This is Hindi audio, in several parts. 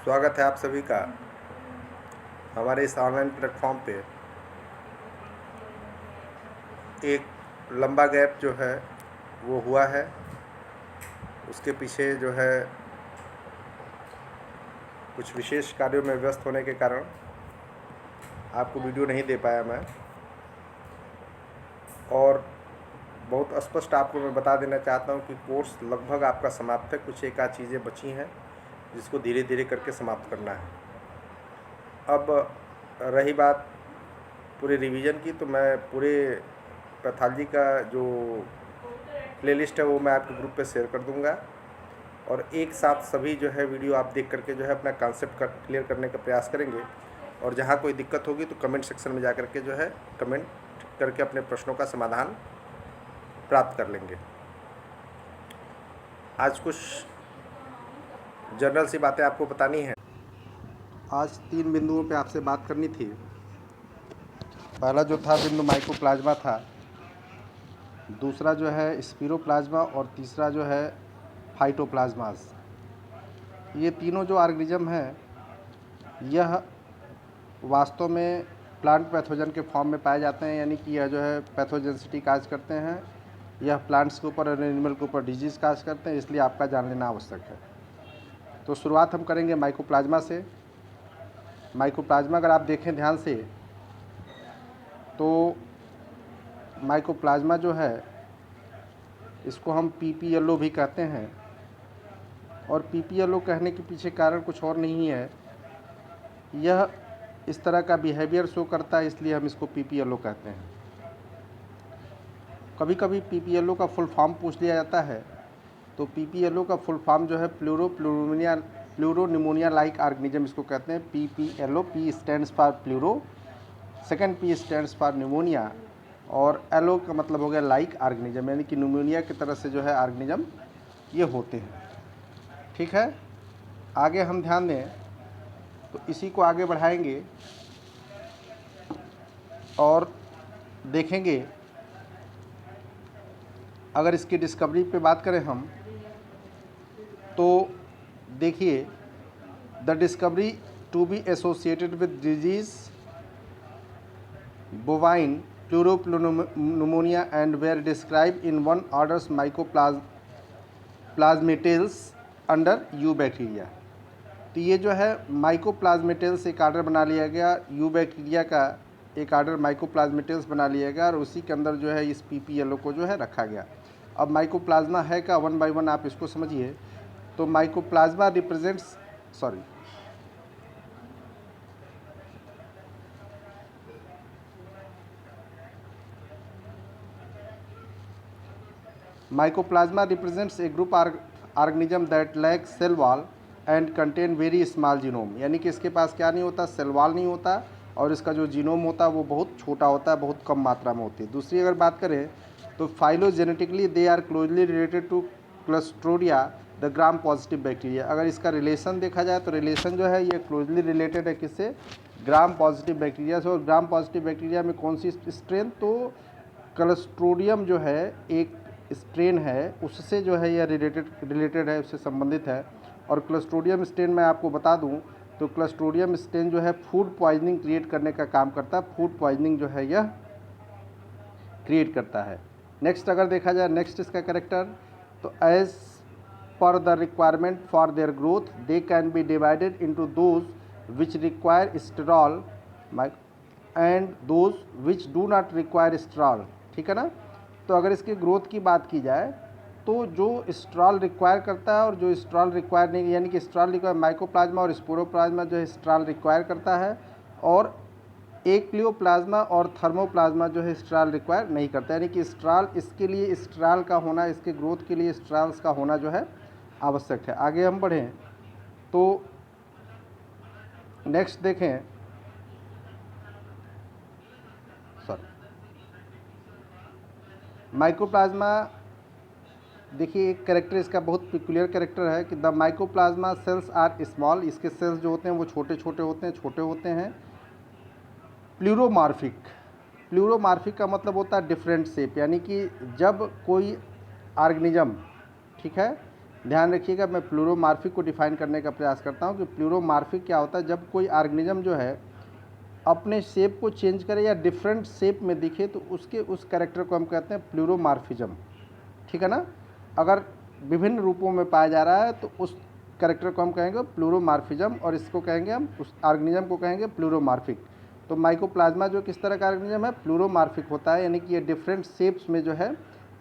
स्वागत है आप सभी का हमारे इस ऑनलाइन प्लेटफॉर्म पे। एक लंबा गैप जो है वो हुआ है, उसके पीछे जो है कुछ विशेष कार्यों में व्यस्त होने के कारण आपको वीडियो नहीं दे पाया मैं। और बहुत स्पष्ट आपको मैं बता देना चाहता हूँ कि कोर्स लगभग आपका समाप्त है। कुछ एक आध चीज़ें बची हैं जिसको धीरे धीरे करके समाप्त करना है। अब रही बात पूरे रिवीजन की, तो मैं पूरे पैथोलॉजी का जो प्लेलिस्ट है वो मैं आपके ग्रुप पे शेयर कर दूंगा, और एक साथ सभी जो है वीडियो आप देख करके जो है अपना कॉन्सेप्ट क्लियर करने का प्रयास करेंगे। और जहाँ कोई दिक्कत होगी तो कमेंट सेक्शन में जा करके जो है कमेंट करके अपने प्रश्नों का समाधान प्राप्त कर लेंगे। आज कुछ जनरल सी बातें आपको बतानी है। आज 3 बिंदुओं पे आपसे बात करनी थी। पहला जो था बिंदु माइकोप्लाज्मा था, दूसरा जो है स्पिरोप्लाज्मा, और तीसरा जो है फाइटोप्लाज्मास। ये तीनों जो ऑर्गेनिज्म हैं यह वास्तव में प्लांट पैथोजन के फॉर्म में पाए जाते हैं, यानी कि यह जो है पैथोजेंसिटी काज करते हैं। यह प्लांट्स के ऊपर और एनिमल के ऊपर डिजीज़ काज करते हैं, इसलिए आपका जान लेना आवश्यक है। तो शुरुआत हम करेंगे माइकोप्लाज्मा से। माइकोप्लाज्मा अगर आप देखें ध्यान से तो माइकोप्लाज्मा जो है इसको हम पीपीएलओ भी कहते हैं, और पीपीएलओ कहने के पीछे कारण कुछ और नहीं है, यह इस तरह का बिहेवियर शो करता है, इसलिए हम इसको पीपीएलओ कहते हैं। कभी कभी पीपीएलओ का फुल फॉर्म पूछ लिया जाता है, तो पीपीएलओ का फुल फॉर्म जो है प्लूरोनिमोनिया लाइक ऑर्गेनिज्म इसको कहते हैं। PPLO, P stands for pleuro, second P stands for pneumonia, और एलओ का मतलब हो गया लाइक ऑर्गेनिज्म, यानी कि निमोनिया की तरह से जो है ऑर्गेनिज्म ये होते हैं। ठीक है, आगे हम ध्यान दें तो इसी को आगे बढ़ाएंगे और देखेंगे। अगर इसकी डिस्कवरी पे बात करें हम तो देखिए, the discovery to be associated with disease bovine pleuropneumonia and were described in one orders Mycoplasmatales under you bacteria. तो ये जो है माइकोप्लाज्मेटेल्स एक आर्डर बना लिया गया, यू बैक्टीरिया का एक आर्डर माइकोप्लाज्मेटेल्स बना लिया गया, और उसी के अंदर जो है इस पीपीएलओ को जो है रखा गया। अब माइकोप्लाज्मा है क्या, वन बाय वन आप इसको समझिए। तो mycoplasma represents Mycoplasma represents a group organism that lacks cell wall and contain very small genome, यानी कि इसके पास क्या नहीं होता, सेल वॉल नहीं होता, और इसका जो जीनोम होता है वो बहुत छोटा होता है, बहुत कम मात्रा में होती है। दूसरी अगर बात करें तो phylogenetically they are closely related to clostridia the gram positive bacteria. अगर इसका रिलेशन देखा जाए तो रिलेशन जो है ये क्लोजली रिलेटेड है किससे, ग्राम पॉजिटिव बैक्टीरिया से। और ग्राम पॉजिटिव बैक्टीरिया में कौन सी स्ट्रेन, तो क्लस्ट्रोडियम जो है एक स्ट्रेन है, उससे जो है यह रिलेटेड है, उससे संबंधित है। और क्लस्ट्रोडियम स्ट्रेन मैं आपको बता दूं तो क्लस्ट्रोडियम स्ट्रेन जो है फूड पॉइजनिंग क्रिएट करने का काम करता है, फूड पॉइजनिंग जो है यह क्रिएट करता है। नेक्स्ट अगर देखा जाए, नेक्स्ट इसका कैरेक्टर, तो as per the requirement for their growth they can be divided into those which require sterol and those which do not require sterol. ठीक है ना। तो अगर इसकी ग्रोथ की बात की जाए तो जो स्ट्रॉल रिक्वायर करता है और जो स्ट्रॉल रिक्वायर नहीं, यानी कि स्ट्रॉल रिक्वायर माइकोप्लाज्मा और स्पोरोप्लाज्मा जो है स्ट्रॉल रिक्वायर करता है, और एक्लियोप्लाज्मा और थर्मोप्लाज्मा जो है स्ट्रॉल रिक्वायर नहीं करता, यानी कि स्ट्रॉल, इसके लिए स्ट्रॉल का होना, इसके ग्रोथ के लिए स्ट्रॉल्स का होना जो है आवश्यक है। आगे हम बढ़ें तो नेक्स्ट देखें, माइकोप्लाज्मा, देखिए एक कैरेक्टर इसका बहुत पिकुलियर कैरेक्टर है कि the mycoplasma cells are small, इसके सेल्स जो होते हैं वो छोटे होते हैं। प्लूरोमार्फिक, प्लूरोमार्फिक का मतलब होता है डिफरेंट शेप, यानी कि जब कोई ऑर्गेनिज्म, ठीक है, ध्यान रखिएगा, मैं प्लूरोमार्फिक को डिफाइन करने का प्रयास करता हूँ कि प्लूरोमार्फिक क्या होता है। जब कोई ऑर्गेनिज्म जो है अपने शेप को चेंज करे या डिफरेंट शेप में दिखे तो उसके उस कैरेक्टर को हम कहते हैं प्लूरोमार्फिज्म, ठीक है ना। अगर विभिन्न रूपों में पाया जा रहा है तो उस कैरेक्टर को हम कहेंगे प्लूरोमार्फिज्म, और इसको कहेंगे हम, उस ऑर्गेनिज्म को कहेंगे प्लूरोमार्फिक। तो माइकोप्लाज्मा जो किस तरह का ऑर्गेनिज्म है, प्लूरोमार्फिक होता है, यानी कि ये डिफरेंट शेप्स में जो है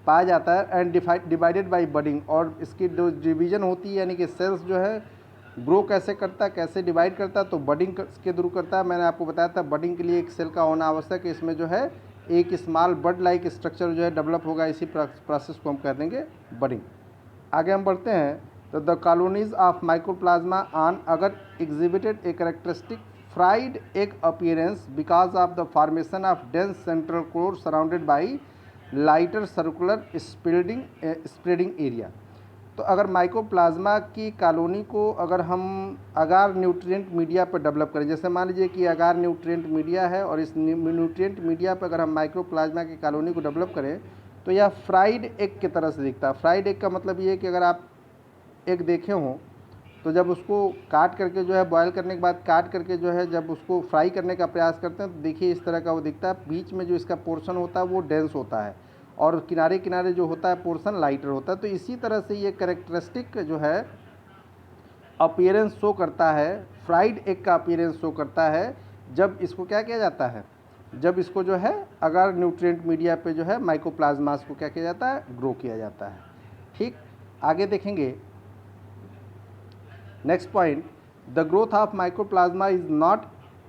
पाया जाता है। एंड डिवाइडेड बाय बडिंग, और इसकी जो डिवीजन होती है यानी कि सेल्स जो है ग्रो कैसे करता है, कैसे डिवाइड करता है, तो बडिंग के थ्रू करता है। मैंने आपको बताया था बडिंग के लिए एक सेल का होना आवश्यक है, इसमें जो है एक स्मॉल बड लाइक स्ट्रक्चर जो है डेवलप होगा, इसी प्रोसेस को हम कह देंगे बडिंग। आगे हम बढ़ते हैं, तो the colonies of mycoplasma on agar exhibited a characteristic fried egg appearance because of the formation of dense central core surrounded by lighter circular spreading area. तो अगर माइकोप्लाज्मा की कॉलोनी को अगर हम अगार न्यूट्रिएंट मीडिया पर डेवलप करें, जैसे मान लीजिए कि अगार न्यूट्रिएंट मीडिया है और इस न्यूट्रिएंट मीडिया पर अगर हम माइकोप्लाज्मा की कॉलोनी को डेवलप करें तो यह फ्राइड एग की तरह से दिखता है। फ्राइड एग का मतलब ये है कि अगर आप एग देखे हों तो जब उसको काट करके जो है बॉयल करने के बाद काट करके जो है जब उसको फ्राई करने का प्रयास करते हैं तो देखिए इस तरह का वो दिखता है। बीच में जो इसका पोर्शन होता है वो डेंस होता है और किनारे किनारे जो होता है पोर्शन लाइटर होता है। तो इसी तरह से ये कैरेक्टरिस्टिक जो है अपीयरेंस शो करता है, फ्राइड एग का अपीयरेंस शो करता है जब इसको क्या किया जाता है, जब इसको जो है अगर न्यूट्रिएंट मीडिया पे जो है माइकोप्लाज्मास को क्या किया जाता है, ग्रो किया जाता है। ठीक, आगे देखेंगे next point, the growth of mycoplasma is not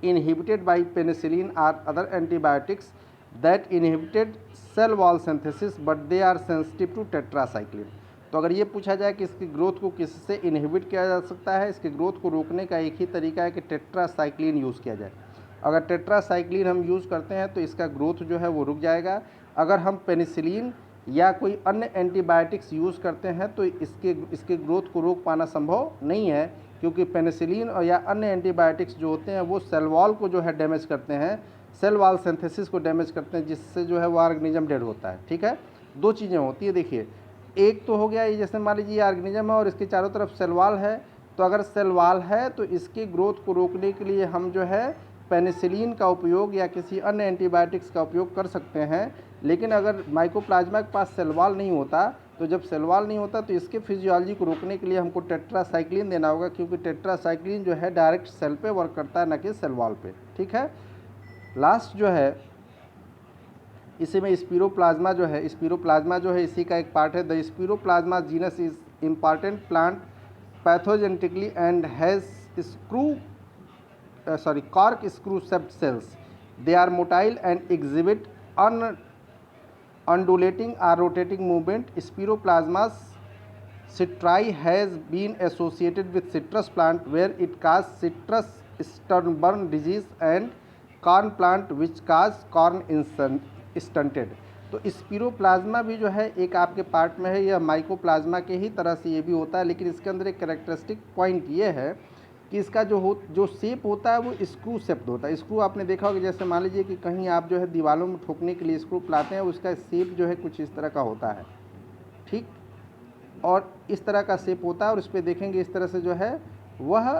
inhibited by penicillin और other antibiotics that inhibited cell wall synthesis but they are sensitive to tetracycline. तो अगर ये पूछा जाए कि इसकी ग्रोथ को किससे इनहिबिट किया जा सकता है, इसकी ग्रोथ को रोकने का एक ही तरीका है कि टेट्रासाइक्लिन यूज़ किया जाए। अगर टेट्रासाइक्लिन हम यूज़ करते हैं तो इसका ग्रोथ जो है वो रुक जाएगा। अगर हम पेनिसिलिन या कोई अन्य एंटीबायोटिक्स यूज़ करते हैं तो इसके ग्रोथ को रोक पाना संभव नहीं है, क्योंकि पेनिसिलिन और या अन्य एंटीबायोटिक्स जो होते हैं वो सेल वॉल को जो है डैमेज करते हैं, सेल वॉल सिंथेसिस को डैमेज करते हैं, जिससे जो है वो ऑर्गेनिज्म डेड होता है। ठीक है, दो चीज़ें होती है, देखिए एक तो हो गया ये, जैसे मान लीजिए ये ऑर्गेनिज्म है और इसके चारों तरफ सेल वॉल है, तो अगर सेल वॉल है तो इसकी ग्रोथ को रोकने के लिए हम जो है पेनिसिलिन का उपयोग या किसी अन्य एंटीबायोटिक्स का उपयोग कर सकते हैं। लेकिन अगर माइकोप्लाज्मा के पास सेल वॉल नहीं होता, तो जब सेल वॉल नहीं होता तो इसके फिजियोलॉजी को रोकने के लिए हमको टेट्रासाइक्लिन देना होगा, क्योंकि टेट्रासाइक्लिन जो है डायरेक्ट सेल पे वर्क करता है, न कि सेल वॉल पे। ठीक है, लास्ट जो है इसी में स्पिरोप्लाज्मा जो है, स्पिरोप्लाज्मा जो है इसी का एक पार्ट है। The spiroplasma genus is important plant pathogenetically and has cork screw shaped cells. They are motile and exhibit undulating or rotating movement. Spiroplasma citri has been associated with citrus plant where it causes citrus stubborn disease and corn plant which cause corn stunted. तो स्पिरोप्लाज्मा भी जो है एक आपके पार्ट में है, यह माइकोप्लाज्मा के ही तरह से ये भी होता है, लेकिन इसके अंदर एक कैरेक्टरिस्टिक पॉइंट ये है कि इसका जो शेप होता है वो स्क्रू शेप्ड होता है। स्क्रू आपने देखा होगा, जैसे मान लीजिए कि कहीं आप जो है दीवारों में ठोकने के लिए स्क्रू लाते हैं, उसका शेप जो है कुछ इस तरह का होता है। ठीक, और इस तरह का शेप होता है और उस पर देखेंगे इस तरह से जो है वह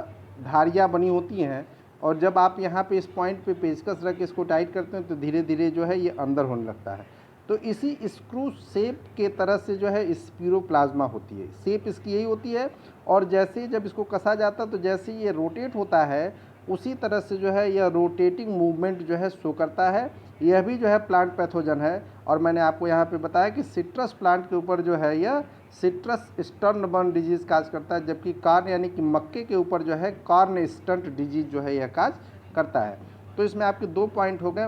धारियाँ बनी होती हैं, और जब आप यहाँ पे इस पॉइंट पे पेचकस रख के इसको टाइट करते हैं तो धीरे धीरे जो है ये अंदर होने लगता है। तो इसी स्क्रू शेप के तरह से जो है स्पिरोप्लाज्मा होती है, शेप इसकी यही होती है। और जैसे जब इसको कसा जाता है तो जैसे ये रोटेट होता है उसी तरह से जो है यह रोटेटिंग मूवमेंट जो है शो करता है। यह भी जो है प्लांट पैथोजन है, और मैंने आपको यहाँ पे बताया कि सिट्रस प्लांट के ऊपर जो है यह सिट्रस स्टर्नबर्न डिजीज़ काज करता है, जबकि कॉर्न यानी कि मक्के के ऊपर जो है कॉर्न स्टंट डिजीज़ जो है यह काज करता है। तो इसमें आपके दो पॉइंट हो गए,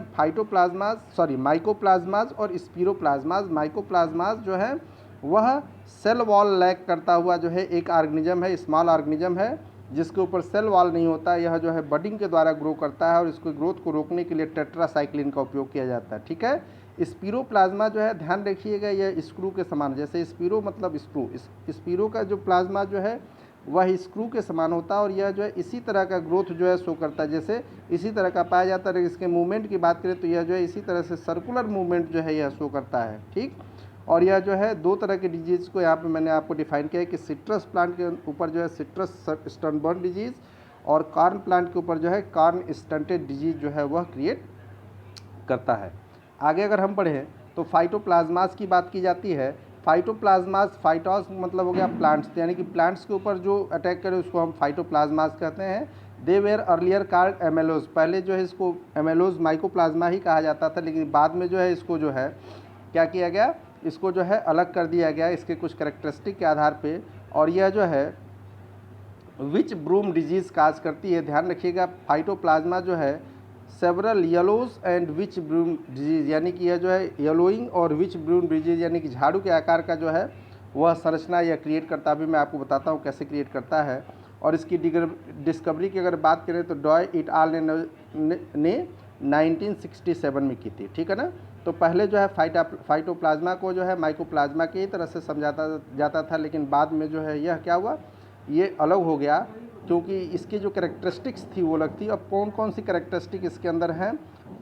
माइकोप्लाज्माज और स्पिरोप्लाज्माज। माइकोप्लाज्माज जो है वह सेल वॉल लैक करता हुआ जो है एक ऑर्गेनिज्म है, स्मॉल ऑर्गेनिज्म है जिसके ऊपर सेल वॉल नहीं होता। यह जो है बडिंग के द्वारा ग्रो करता है और इसको ग्रोथ को रोकने के लिए टेट्रासाइक्लिन का उपयोग किया जाता है। ठीक है, स्पिरोप्लाज्मा जो है ध्यान रखिएगा यह स्क्रू के समान, जैसे स्पिरो मतलब स्क्रू, स्पिरो का जो प्लाज्मा जो है वह स्क्रू के समान होता है, और यह जो है इसी तरह का ग्रोथ जो है शो करता है, जैसे इसी तरह का पाया जाता है। इसके मूवमेंट की बात करें तो यह जो है इसी तरह से सर्कुलर मूवमेंट जो है यह शो करता है। ठीक, और यह जो है दो तरह के डिजीज़ को यहाँ पे मैंने आपको डिफाइन किया है कि सिट्रस प्लांट के ऊपर जो है सिट्रस स्टर्नबर्न डिजीज़ और कॉर्न प्लांट के ऊपर जो है कॉर्न स्टंटेड डिजीज़ जो है वह क्रिएट करता है। आगे अगर हम पढ़ें तो फाइटोप्लाज्मास की बात की जाती है। फाइटोप्लाज्मास, फाइटोस मतलब हो गया प्लांट्स, यानी कि प्लांट्स के ऊपर जो अटैक करे उसको हम फाइटोप्लाज्मास कहते हैं। दे वेर अर्लियर कार्ड एमेलोज, पहले जो है इसको एमेलोज माइकोप्लाज्मा ही कहा जाता था, लेकिन बाद में जो है इसको जो है क्या किया गया, इसको जो है अलग कर दिया गया इसके कुछ कैरेक्टरिस्टिक के आधार पे। और यह जो है विच ब्रूम डिजीज़ काज करती है, ध्यान रखिएगा। फाइटोप्लाज्मा जो है several yellows and witch broom disease, यानी कि यह जो है येलोइंग और विच ब्रूम डिजीज़ यानी कि झाड़ू के आकार का जो है वह संरचना यह क्रिएट करता है। अभी मैं आपको बताता हूँ कैसे क्रिएट करता है। और इसकी डिस्कवरी की अगर बात करें तो डॉय इट आल ने 1967 में की थी, ठीक है ना। तो पहले जो है फाइटोप्लाज्मा को जो है माइकोप्लाज्मा की तरह से समझाता जाता था, लेकिन बाद में जो है यह क्या हुआ, ये अलग हो गया, क्योंकि इसकी जो कैरेक्टरिस्टिक्स थी वो अलग थी। अब कौन कौन सी कैरेक्टरिस्टिक इसके अंदर हैं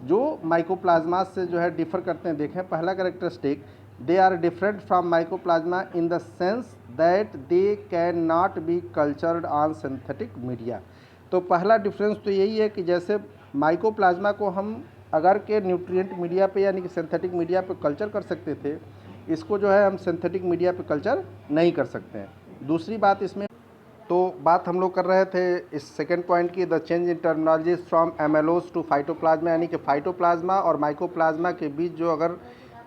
जो माइकोप्लाज्मा से जो है डिफ़र करते हैं, देखें। पहला characteristic, they are different from mycoplasma in the sense that they can not be cultured on synthetic media. तो पहला डिफरेंस तो यही है कि जैसे माइकोप्लाज्मा को हम अगर के न्यूट्रिएंट मीडिया पे यानी कि सिंथेटिक मीडिया पे कल्चर कर सकते थे, इसको जो है हम सिंथेटिक मीडिया पे कल्चर नहीं कर सकते हैं। दूसरी बात इसमें, तो बात हम लोग कर रहे थे इस सेकेंड पॉइंट की, the change in terminologies from MLOs to phytoplasma, यानी कि फाइटोप्लाज्मा और माइकोप्लाज्मा के बीच जो अगर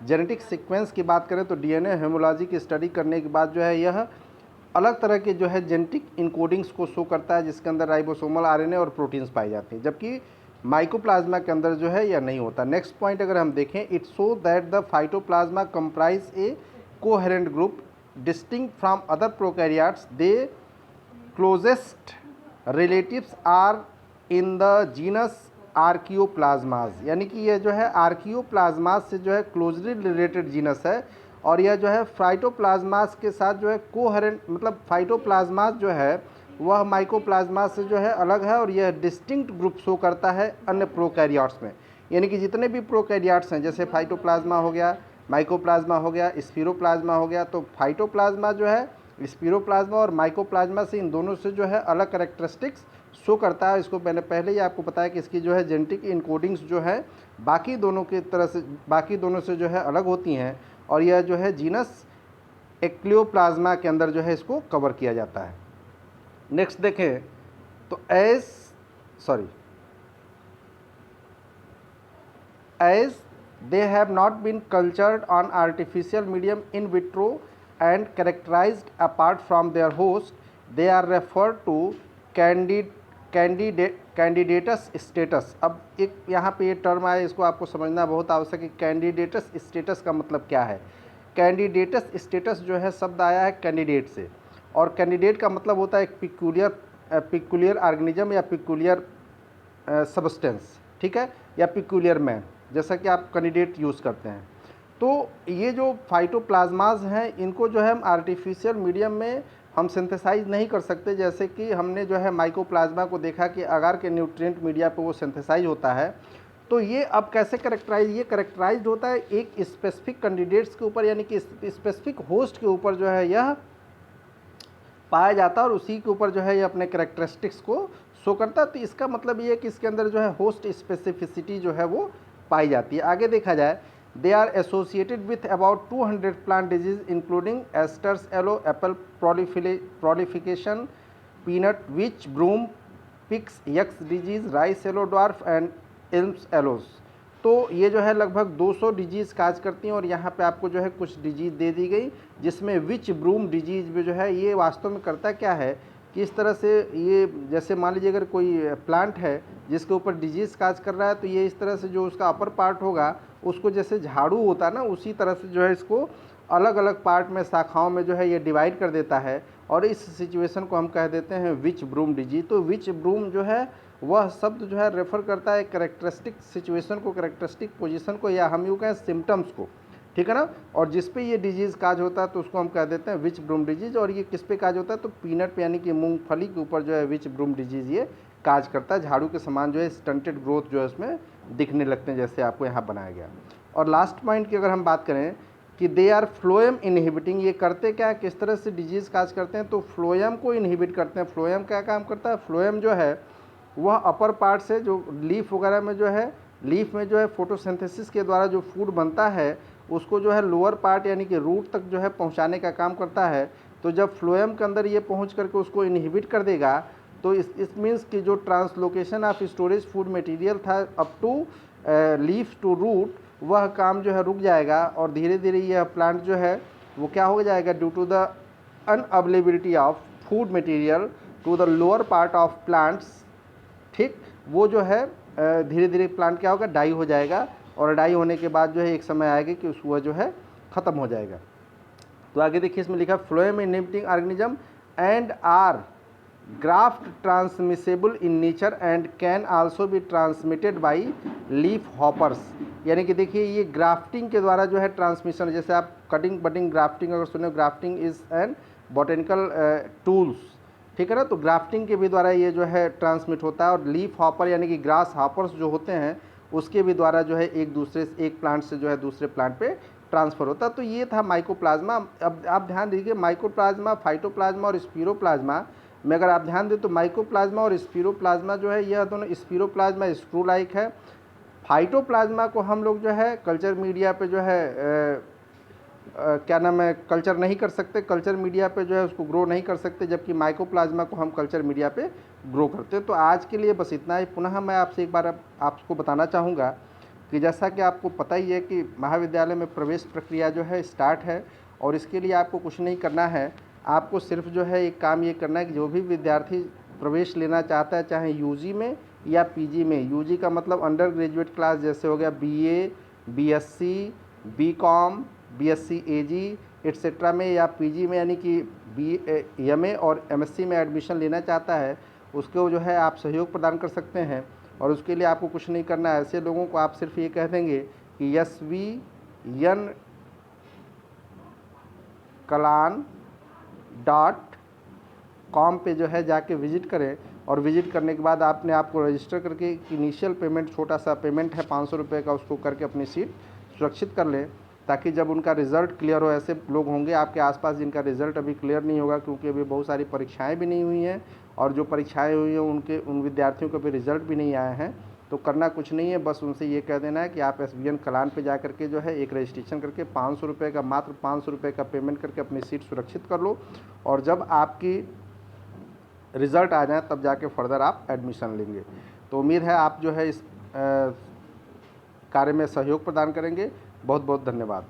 जेनेटिक सीक्वेंस की बात करें तो डीएनए होमोलॉजी की स्टडी करने के बाद जो है यह अलग तरह के जो है जेनेटिक इनकोडिंग्स को शो करता है, जिसके अंदर राइबोसोमल आरएनए और प्रोटीन्स पाई जाती हैं, जबकि माइकोप्लाज्मा के अंदर जो है यह नहीं होता। नेक्स्ट पॉइंट अगर हम देखें, it show that the phytoplasma comprise a coherent group distinct from other prokaryotes, they closest relatives are in the genus acholeplasmas, यानी कि यह जो है आर्कियोप्लाज्माज से जो है क्लोजली रिलेटेड जीनस है। और यह जो है फाइटोप्लाज्माज के साथ जो है कोहेरेंट, मतलब फाइटोप्लाज्माज जो है वह माइकोप्लाज्मा से जो है अलग है, और यह डिस्टिंक्ट ग्रुप शो करता है अन्य प्रोकैरियोट्स में। यानी कि जितने भी प्रोकैरियोट्स हैं, जैसे फाइटोप्लाज्मा हो गया, माइकोप्लाज्मा हो गया, स्पिरोप्लाज्मा हो गया, तो फाइटोप्लाज्मा जो है स्पिरोप्लाज्मा और माइकोप्लाज्मा से, इन दोनों से जो है अलग कैरेक्टरिस्टिक्स शो करता है। इसको मैंने पहले ही आपको बताया कि इसकी जो है जेनेटिक इनकोडिंग्स जो है बाकी दोनों की तरह से, बाकी दोनों से जो है अलग होती हैं, और यह जो है जीनस एक्लियोप्लाज्मा के अंदर जो है इसको कवर किया जाता है। नेक्स्ट देखें तो as they have not been cultured on artificial medium in vitro and characterised apart from their host, they are referred to candidatus status. अब एक यहाँ पे ये टर्म आया, इसको आपको समझना बहुत आवश्यक है। कैंडिडेटस स्टेटस का मतलब क्या है? कैंडिडेटस स्टेटस जो है शब्द आया है कैंडिडेट से, और कैंडिडेट का मतलब होता है एक पिक्यूलियर ऑर्गेनिज्म या पिक्यूलियर सब्सटेंस, ठीक है, या पिक्यूलियर मैन, जैसा कि आप कैंडिडेट यूज़ करते हैं। तो ये जो फाइटोप्लाज्माज हैं, इनको जो है हम आर्टिफिशियल मीडियम में हम सिंथेसाइज नहीं कर सकते, जैसे कि हमने जो है माइकोप्लाज्मा को देखा कि अगार के न्यूट्रिएंट मीडिया पे वो सिंथेसाइज होता है। तो ये अब कैसे ये करेक्टराइज होता है एक स्पेसिफिक कैंडिडेट्स के ऊपर, यानी कि स्पेसिफिक होस्ट के ऊपर जो है यह पाया जाता है, और उसी के ऊपर जो है ये अपने करेक्टरिस्टिक्स को शो करता है। तो इसका मतलब ये है कि इसके अंदर जो है होस्ट स्पेसिफिसिटी जो है वो पाई जाती है। आगे देखा जाए, they are associated with about 200 plant diseases including Astor's yellow apple proliferation, peanut witch broom, pigs yucks disease, rice yellow dwarf and elms yellows। तो ये जो है लगभग 200 डिजीज़ काज करती हैं, और यहाँ पे आपको जो है कुछ डिजीज़ दे दी गई, जिसमें विच ब्रूम डिजीज़ भी जो है ये वास्तव में करता क्या है कि इस तरह से ये, जैसे मान लीजिए अगर कोई प्लांट है जिसके ऊपर डिजीज़ काज कर रहा है, तो ये इस तरह से जो उसका अपर पार्ट होगा उसको जैसे झाड़ू होता है ना, उसी तरह से जो है इसको अलग अलग पार्ट में, शाखाओं में जो है ये डिवाइड कर देता है, और इस सिचुएशन को हम कह देते हैं विच ब्रूम डिजीज। तो विच ब्रूम जो है वह शब्द जो है रेफर करता है कैरेक्टरिस्टिक सिचुएशन को, कैरेक्टरिस्टिक पोजीशन को, या हम यूँ कहें सिम्टम्स को, ठीक है ना। और जिस पे ये डिजीज़ काज होता है तो उसको हम कह देते हैं विच ब्रूम डिजीज़। और ये किस पे काज होता है? तो पीनट पे, यानी कि मूंगफली के ऊपर जो है विच ब्रूम डिजीज़ ये काज करता है। झाड़ू के समान जो है स्टंटेड ग्रोथ जो है उसमें दिखने लगते हैं, जैसे आपको यहाँ बनाया गया। और लास्ट पॉइंट की अगर हम बात करें, कि दे आर फ्लोएम इनहिबिटिंग। ये करते क्या है, किस तरह से डिजीज़ काज करते हैं, तो फ्लोएम को इनहिबिट करते हैं। फ्लोएम क्या काम करता है, फ्लोएम जो है वह अपर पार्ट से जो लीफ वगैरह में जो है, लीफ में जो है फोटोसिंथेसिस के द्वारा जो फूड बनता है उसको जो है लोअर पार्ट यानी कि रूट तक जो है पहुंचाने का काम करता है। तो जब फ्लोएम के अंदर ये पहुंच करके उसको इनहिबिट कर देगा तो इस मीन्स कि जो translocation of storage food material था up to leaf to root, वह काम जो है रुक जाएगा और धीरे धीरे यह प्लांट जो है वो क्या हो जाएगा, due to the unavailability of food material to the lower part of plants, ठीक, वो जो है धीरे धीरे प्लांट क्या होगा, डाई हो जाएगा। और डाई होने के बाद जो है एक समय आएगा कि वह जो है ख़त्म हो जाएगा। तो आगे देखिए इसमें लिखा phloem inhibiting organism and are graft transmissible in nature and can also be transmitted by leaf hoppers. यानी कि देखिए ये ग्राफ्टिंग के द्वारा जो है ट्रांसमिशन, जैसे आप कटिंग बटिंग ग्राफ्टिंग अगर सुने, grafting is an botanical tools, ठीक है ना। तो ग्राफ्टिंग के भी द्वारा ये जो है ट्रांसमिट होता है। और लीफ हॉपर यानी कि ग्रास हॉपर्स जो होते हैं उसके भी द्वारा जो है एक प्लांट से जो है दूसरे प्लांट पे ट्रांसफ़र होता है। तो ये था माइकोप्लाज्मा। अब आप ध्यान दीजिए, माइकोप्लाज्मा, फाइटोप्लाज्मा और स्पीरोप्लाज्मा में अगर आप ध्यान दें तो माइकोप्लाज्मा और स्पीरोप्लाज्मा जो है यह दोनों, स्पीरोप्लाज्मा स्क्रू लाइक है। फाइटोप्लाज्मा को हम लोग जो है कल्चर मीडिया पे जो है क्या नाम है, कल्चर नहीं कर सकते, कल्चर मीडिया पे जो है उसको ग्रो नहीं कर सकते, जबकि माइकोप्लाज्मा को हम कल्चर मीडिया पे ग्रो करते हैं। तो आज के लिए बस इतना ही। पुनः मैं आपसे एक बार आपको बताना चाहूँगा कि जैसा कि आपको पता ही है कि महाविद्यालय में प्रवेश प्रक्रिया जो है स्टार्ट है और इसके लिए आपको कुछ नहीं करना है, आपको सिर्फ जो है एक काम ये करना है कि जो भी विद्यार्थी प्रवेश लेना चाहता है, चाहे यूजी में या पीजी में, यूजी का मतलब अंडर ग्रेजुएट क्लास जैसे हो गया बीए, बीएससी, बीकॉम, बीएससी एजी एट्सेट्रा में, या पीजी में यानी कि एमए और एमएससी में एडमिशन लेना चाहता है, उसको जो है आप सहयोग प्रदान कर सकते हैं। और उसके लिए आपको कुछ नहीं करना है। ऐसे लोगों को आप सिर्फ ये कह देंगे कि svn.kalan.com पे जो है जाके विज़िट करें। और विज़िट करने के बाद आपने आपको रजिस्टर करके इनिशियल पेमेंट, छोटा सा पेमेंट है 500 रुपये का, उसको करके अपनी सीट सुरक्षित कर लें, ताकि जब उनका रिज़ल्ट क्लियर हो, ऐसे लोग होंगे आपके आसपास जिनका रिज़ल्ट अभी क्लियर नहीं होगा, क्योंकि अभी बहुत सारी परीक्षाएं भी नहीं हुई हैं और जो परीक्षाएं हुई हैं उन विद्यार्थियों के अभी रिज़ल्ट भी नहीं आए हैं। तो करना कुछ नहीं है, बस उनसे ये कह देना है कि आप SVN कलान पे जा करके जो है एक रजिस्ट्रेशन करके 500 रुपये का, मात्र 500 रुपये का पेमेंट करके अपनी सीट सुरक्षित कर लो। और जब आपकी रिज़ल्ट आ जाए तब जाके फर्दर आप एडमिशन लेंगे। तो उम्मीद है आप जो है इस कार्य में सहयोग प्रदान करेंगे। बहुत बहुत धन्यवाद।